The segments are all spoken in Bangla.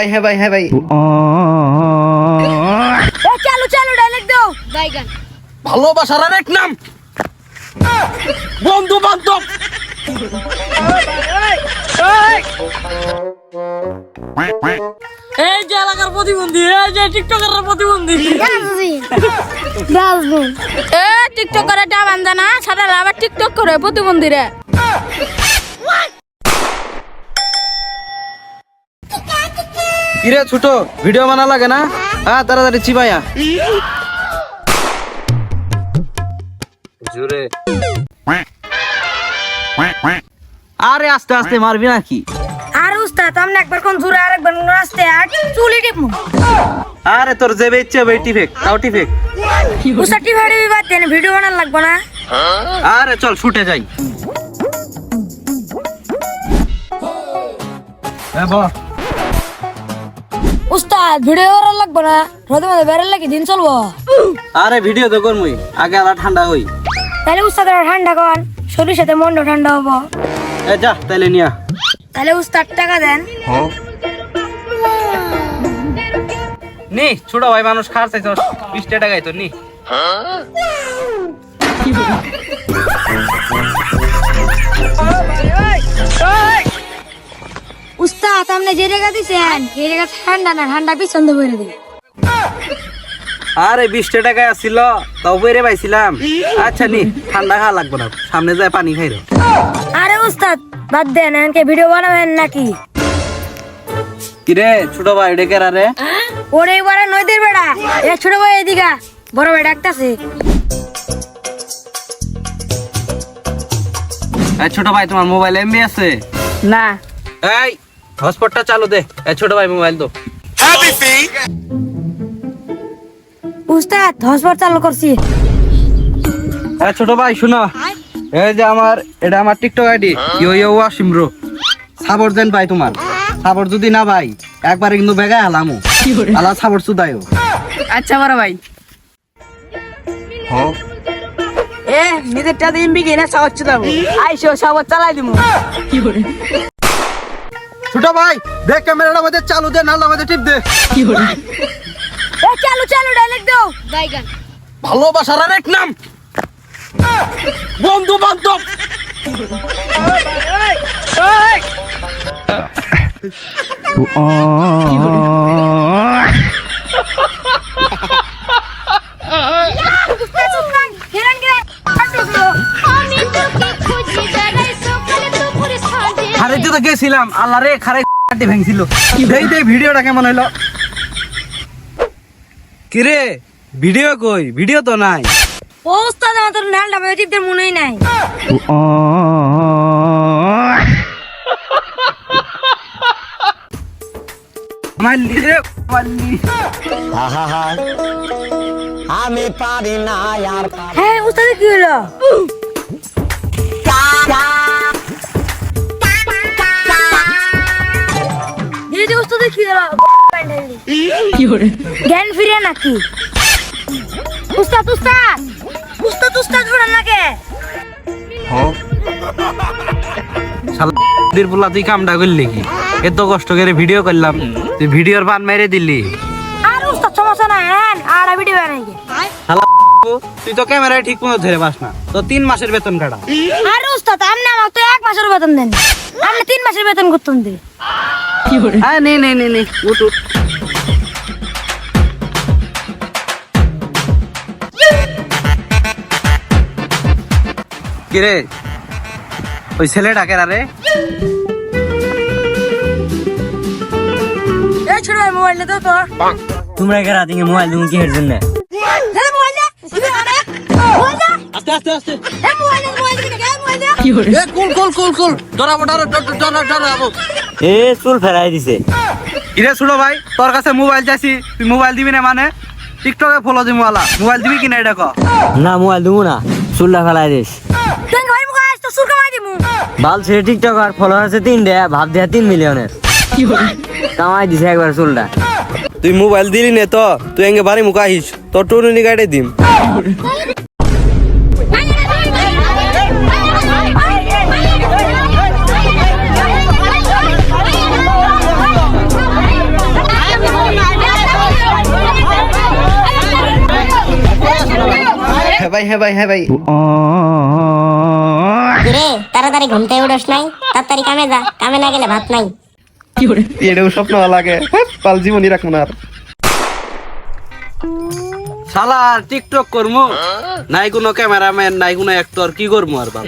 ভাই হ্যাঁ ভাই হ্যাঁ ভাই চালু চালু ডায়লগ দাও বাইগান ভালোবাসার আরেক নাম বন্ধু বান্ধব। এই যে এলাকার প্রতিবন্ধী, এই যে টিকটকারের প্রতিবন্ধী। ডাস্টবিন এ টিকটক করে টা বান্দা না সারা আবার টিকটক করে প্রতিবন্ধী রে। কিরে ছোট ভিডিও বানা লাগে না? হ্যাঁ তাড়াতাড়ি চিবাইয়া জোরে। আরে আস্তে আস্তে মারবি নাকি? আর উস্তাদ আমনে একবার কোন জোরে আরেকবার কোন রাস্তে আর চুলি টিপমু। আরে তোর যে ইচ্ছে হবে টিফেক তাও টিফেক। উস্তাদ টিভাড়ি বাদ দেন ভিডিও বানান লাগবে না। আরে চল শুটে যাই। এ বাহ উস্তাদ ভিডিও বানান লাগবে না, রোদে মধ্যে বেরেল লাগি দিন চলবো। আরে ভিডিও তো করমুই, আগে আলা ঠান্ডা হই। তাহলে উস্তাদ ঠান্ডা কর, শরীর সাথে মন ঠান্ডা হবো। এ যা তাইলে নিয়া। তাহলে উস্তাদ টাকা দেন। নি ছোট ভাই মানুষ খার চাইছ 20 টাকাই তো নি। উস্তাদ আপনি যে জায়গা দিছেন এই জায়গা ঠান্ডা না, ঠান্ডা পিছন দিয়ে বইরে দিই। আরে 20 টাকা আসছিল তাও বইরে পাইছিলাম। আচ্ছা নি ঠান্ডা খাওয়া লাগবে না, সামনে যায় পানি খাইরো। আরে উস্তাদ বাদ দেন, এনকে ভিডিও বানাবেন নাকি? কিরে ছোট ভাই ডেকে রে? ওরে এবারে নদীর বেড়া এ ছোট ভাই এদিকে বড় ভাই ডাকতাছে। এই ছোট ভাই তোমার মোবাইল এমবি আছে? না এই হটস্পটটা চালু দে। এই ছোট ভাই মোবাইল দাও। উস্তাদ হটস্পট চালু করছি। এই ছোট ভাই শুনো, এই যে এটা আমার টিকটক আইডি ইয়ো ইয়ো ওয়াসিম ব্রো। সাপোর্ট দেন ভাই, তোমার সাপোর্ট যদি না ভাই একবারে কিন্তু বেগায় হালামু। আলা সাপোর্ট সুদাইও। আচ্ছা বড় ভাই। এ নিজেরটা দিন বিকে না সাহস দাও, আইসো সাবত চালাই দিমু। ছোট ভাই দেখ ক্যামেরাটা মধ্যে চালু দে, নালা মধ্যে টিপ দে। এ চালু চালু ডায়লগ দাও বাইগান ভালোবাসার আরেক নাম বন্ধু বান্ধব। খারাইতে তো গেছিলাম, আল্লাহ রে খারাই ভেঙছিল। দেই দেই ভিডিওটা কেমন হইলো? কিরে ভিডিও কই? ভিডিও তো নাই। ও উস্তাদ আমাদের নালটা বেটিদের মনেই নাই। মাল্লি রে মাল্লি। আমি পারি না আর হ্যাঁ উস্তাদ কি হলো? দিদি উস্তাদ কি হলো? জ্ঞান ফিরে নাকি? উস্তাদ উস্তাদ উস্তাদ উস্তাদ ফিরে নাকি? শালা দির বলা তুই কামটা করলি কি? এত কষ্ট করে ভিডিও করলাম, তুই ভিডিওর বান মেরে দিলি। আর উস্তাদ সমস্যা নাই, হ্যাঁ আর ভিডিও বানাই গে। শালা তুই তো ক্যামেরায় ঠিক মতো ধরে পাস না, তো 3 মাসের বেতন কাটা। আর উস্তাদ আপনি আমাকে তো 1 মাসের বেতন দেন, আপনি 3 মাসের বেতন করতেন দি। আয় নে নে নে নে উঠ উঠ। কিরে ওই ছেলে ডাকে রে? এই ছোট ভাই মোবাইল দে তো। তোমরা কে রাতে মোবাইল তুমি কি এর জন্য? দে মোবাইল দে। মোবাইল দে। আস্তে আস্তে আস্তে। এ মোবাইল দে, মোবাইল দে, মোবাইল দে। এ কুল কুল কুল কুল ডরাবো ডরাবো। এ চুল ফেরাই দিছে। কিরে ছোট ভাই তোর কাছে মোবাইল চাইছি, তুই মোবাইল দিবি না মানে? টিকটকে ফলো দিমু আলা, মোবাইল দিবি কিনা এটা ক? না মোবাইল দেবো না, চুলটা ফেলাই দিস। তুই ভাই মুখ আইছ তো সুর কামাই দিমু। বাল সে টিকটক আর ফলোয়ার আছে 3 দে, ভাব দেয়া 3 মিলিয়নের। কামাই দিছে একবার চুলটা। তুই মোবাইল দিলি নে তো তুই এঙ্গে বাড়ি মুখ আহিস, তোর টুনুনি গাড়ি দিম। হ্যাঁ ভাই কিরে তাড়াতাড়ি ঘুম থেকে উঠোস নাই, তাড়াতাড়ি কামে যা, কামে না গেলে ভাত নাই। এটাও স্বপ্ন লাগে, পাল জীবনই রাখবো না আর। শালা আর টিকটক করবো, নাই কোনো ক্যামেরাম্যান, নাই কোনো অ্যাক্টর, কি করবো আর বাপ।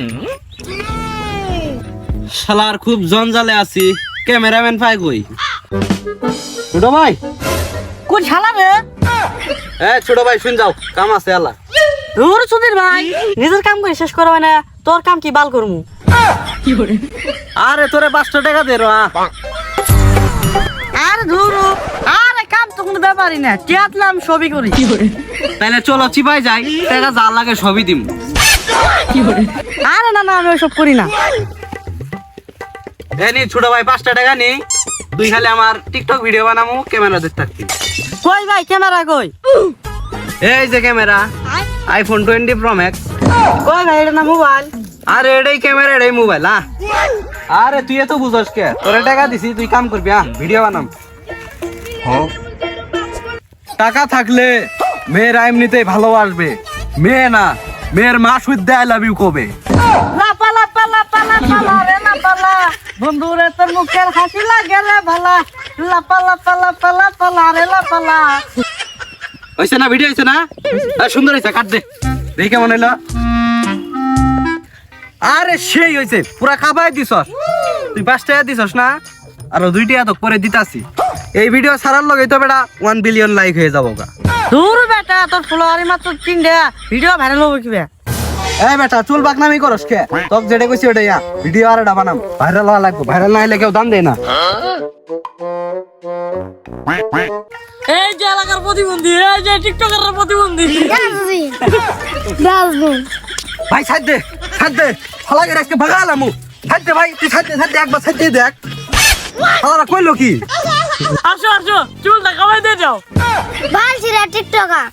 শালার খুব জঞ্জালে আছি, ক্যামেরাম্যান পাই কই? ছোট ভাই, কোন শালা রে? ছোট ভাই শুন যাও, কাম আছে আলা। দূর সুধীর ভাই, নিজের কাম করে শেষ করা হয় না, তোর কাম কি বাল করমু? আরে তোরে 500 টাকা দে রা। আরে ধুর, আরে কাম তো কোনো ব্যাপারই না, টিয়াতলাম সবই করি। তাহলে চলো চিপাই যাই, টাকা যা লাগে সবই দিম। আরে না না, আমি ওসব করি না। নি ছোট ভাই 5টা টাকা নি, তুই খালি আমার টিকটক ভিডিও বানামু, ক্যামেরা দেখতে থাকবি। কই ভাই ক্যামেরা কই? এই যে ক্যামেরা, আইফোন 20 Pro Max। কই ভাই এটা না মোবাইল? আরে এটাই ক্যামেরা, এটাই মোবাইল। আরে তুই এত বুঝস কে? তোরে টাকা দিছি, তুই কাম করবি, ভিডিও বানাম। টাকা থাকলে মেয়েরা এমনিতেই ভালোবাসবে, মেয়ে না, মেয়ের মা সুদ্ধে আই লাভ ইউ কবে। লাপা লাপা লাপা লাপা রে লাপা, বন্ধু রে তোর মুখের হাসি লাগে রে ভালা, লাপা লাপা লাপা লাপা রে লাপা। হইছে না ভিডিও হইছে না? সুন্দর হইছে, কাট দে, দেখি কেমন হইলো। আরে সেই হইছে, পুরা কাবাই দিছস তুই। 5 টাকা দিছস না, আরো 2 টাকা তো পরে দিতাছি। এই ভিডিও ছাড়ার লগে তো বেটা 1 বিলিয়ন লাইক হয়ে যাবো গা। দূর বেটা, তোর ফলোয়ারই মাত্র 3 টাকা, ভিডিও ভাইরাল হবে কি বে? এই বেটা চুল বাকনামি করস কে? তোক যেটা কইছি ওটাই ভিডিও আর এটা বানাম, ভাইরাল হওয়া লাগবে। ভাইরাল না হলে কেউ দাম দেয় না। এই যে এলাকার প্রতিবন্ধী, এই যে টিকটকের প্রতিবন্ধী। ভাই ছাড় দে, ফালাকে রাখতে ভাগালামু। ছাড় দে ভাই, তুই ছাড় দে, একবার ছাড় দিয়ে দেখ। ফালারা কইলো কি? আসো আসো, চুলটা কামাই দিয়ে যাও। ভাল ছিল টিকটকার।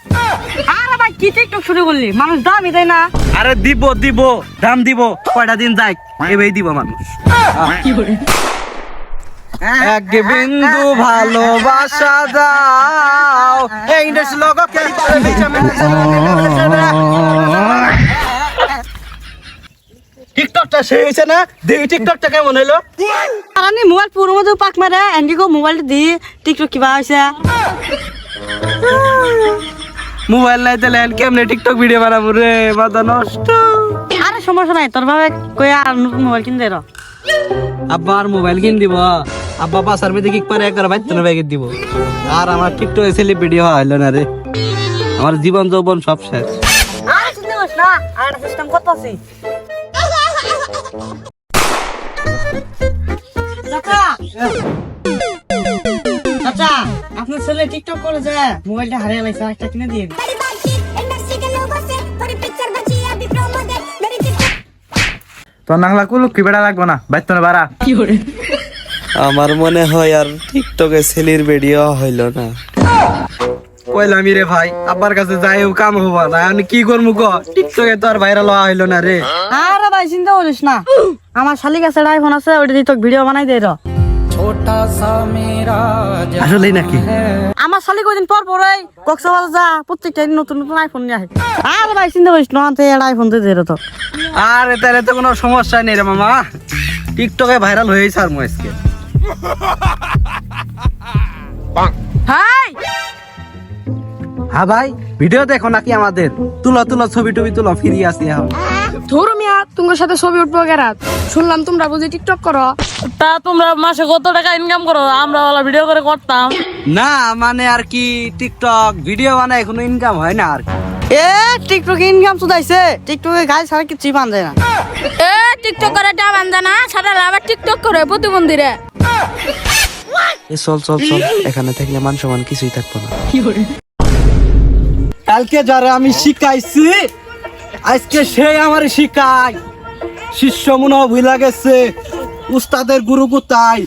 আরে ভাই কি টিকটক শুরু করলি? মানুষ দামই দেয় না। আরে দিব দাম দিব, কয়টা দিন যাই এবেই দিব মানুষ। এক বিন্দু ভালোবাসা দাও, এই ইন্ডাস্ট্রি লোগো কে টিকটকটা শেষ হয়েছে না? দেখি টিকটকটা কেমন হইলো। আর আমি মোবাইল পুরো মতো পাক মারে এন্ডিগো মোবাইলটা দিয়ে টিকটক কিবা হইছে। মোবাইল নাই তাহলে কেমনে টিকটক ভিডিও বানাবো রে, মাথা নষ্ট। আরে সমস্যা নাই, তোর ভাবে কই আর নতুন মোবাইল কিন দে র। আব্বা আর মোবাইল কিন দিব, আব্বা পাশার মধ্যে কিক পারে একবার বাইতে না ব্যাগে দিব। আর আমার টিকটক সেলিব্রিটি হইলো না রে, আমার জীবন যৌবন সব শেষ। আরে চিন্তা করিস না, আর সিস্টেম করতেছি। চাচা, আপনার ছেলে টিকটক করে যে মোবাইলটা হারিয়ে লাইছে, একটা কিনে দিয়ে। তোর নাংলা কুলু কি বেড়া লাগবো না, বাইতো না বাড়া। আমার মনে হয় আর টিকটকে সেলির ভিডিও হইল না। কইলামি রে ভাই, আব্বার কাছে যাইও কাম হবা না, আমি কি করবো ক? টিকটকে তো আর ভাইরাল হওয়া হইল না রে। আরে ভাই চিন্তা করিস না, আমার শালির কাছে আইফোন আছে, ওইটা দিয়ে তোকে ভিডিও বানাই দে র। আসলেই নাকি? আমার শালি কয়দিন পর পরে কক্সবাজার যা, প্রত্যেকটা দিন নতুন নতুন আইফোন নিয়ে আসে। আরে ভাই চিন্তা করিস না, আনতে আইফোন দিয়ে দে র তো। আরে তাহলে তো কোনো সমস্যা নেই রে মামা, টিকটকে ভাইরাল হয়েছে আর আজকে। হাই হ্যাঁ ভাই, ভিডিও দেখো নাকি আমাদের? তুলো ছবি টবি তুলো, ফিরিয়ে আসি এখন। ধরো মিয়া, তোমার সাথে ছবি উঠবো গেরাত। শুনলাম তোমরা বুঝি টিকটক করো। তা তোমরা মাসে কত টাকা ইনকাম করো? আমরা ওলা ভিডিও করে করতাম না, মানে আর কি টিকটক ভিডিও বানায় কোনো ইনকাম হয় না আর কি। এ টিকটকে ইনকাম শুধাইছে, টিকটকে গাই ছাড়া কিছুই পান যায় না। এ টিকটক করে টাকা বান্ধা না, সারা আবার টিকটক করে প্রতিবন্ধীরে। চল এখানে থাকলে মান সমান কিছুই থাকবো না। কালকে যারা আমি শিখাইছি, আজকে সে আমার শিখায়। শিষ্য মনে ভুলা গেছে, উস্তাদের গুরু কোথায়?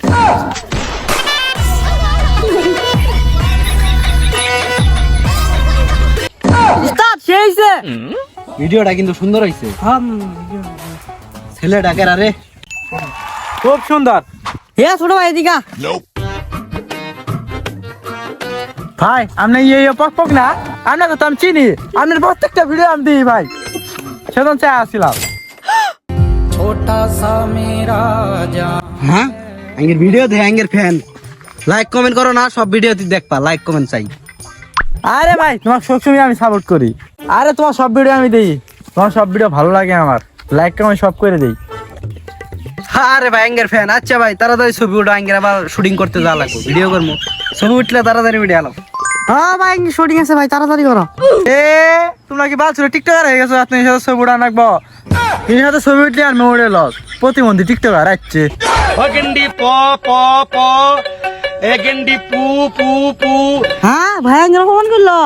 উস্তাদ সেইছে, ভিডিওটা কিন্তু সুন্দর হয়েছে। ছেলেটাকে আরে খুব সুন্দর। হে ছোট ভাই এদিকে ভাই আপনি ইয়ে পক পক না আপনাকে তো আমি চিনি আপনার প্রত্যেকটা ভিডিও আমি দিই ভাই সেদিন চাই আসছিলাম হ্যাঁ আঙ্গের ভিডিও দে আঙ্গের ফ্যান লাইক কমেন্ট করো না সব ভিডিওতে দেখবা লাইক কমেন্ট চাই আরে ভাই তোমার সবসময় আমি সাপোর্ট করি আরে তোমার সব ভিডিও আমি দিই তোমার সব ভিডিও ভালো লাগে আমার লাইক কমেন্ট সব করে দিই আরে ভাই আঙ্গের ফ্যান আচ্ছা ভাই তাড়াতাড়ি ছবি উঠো আঙ্গের আবার শুটিং করতে যাওয়া লাগবে ভিডিও করবো ছবি উঠলে তাড়াতাড়ি ভিডিও আলো হ্যাঁ ভাই শুটিং আছে ভাই তাড়াতাড়ি করো। এ তোমরা কি বালছিল টিকটকার হয়ে গেছো আপনি সাথে ছবি উঠা নাকবো এর সাথে ছবি উঠলে আর মেমোরি লস প্রতিবন্ধী টিকটকার আসছে হ্যাঁ ভাই আঙ্গুর ফোন করলো।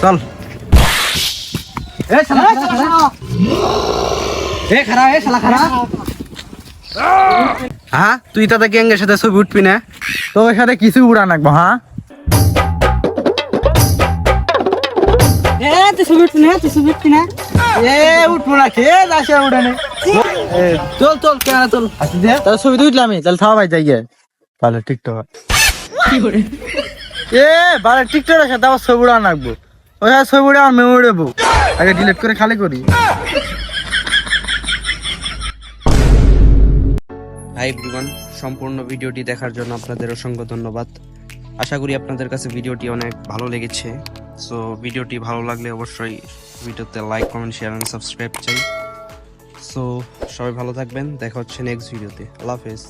চল হ্যাঁ তুই তাতে গ্যাংয়ের সাথে ছবি উঠবি না তোর সাথে কিছু উড়া নাকবো হ্যাঁ তুই ছবি উঠবি না তুই ছবি উঠবি না এ উঠবো না খেয়ে যাচ্ছে উঠে নে চল চল ক্যামেরা চল তাহলে ছবি তুই উঠলাম তাহলে থাও ভাই যাই গে তাহলে টিকটক এ বারে টিকটকের সাথে আবার ছবি উড়া নাকবো ওই ছবি উড়ে আমার মেমোরি দেবো আগে ডিলিট করে খালি করি হাই এভরিওয়ান সম্পূর্ণ ভিডিওটি দেখার জন্য আপনাদের অসংখ্য ধন্যবাদ আশা করি আপনাদের কাছে ভিডিওটি অনেক ভালো লেগেছে সো ভিডিওটি ভালো লাগলে অবশ্যই ভিডিওতে like comment share and subscribe চাই সো সবাই ভালো থাকবেন দেখা হচ্ছে নেক্সট ভিডিওতে আল্লাহ হাফেজ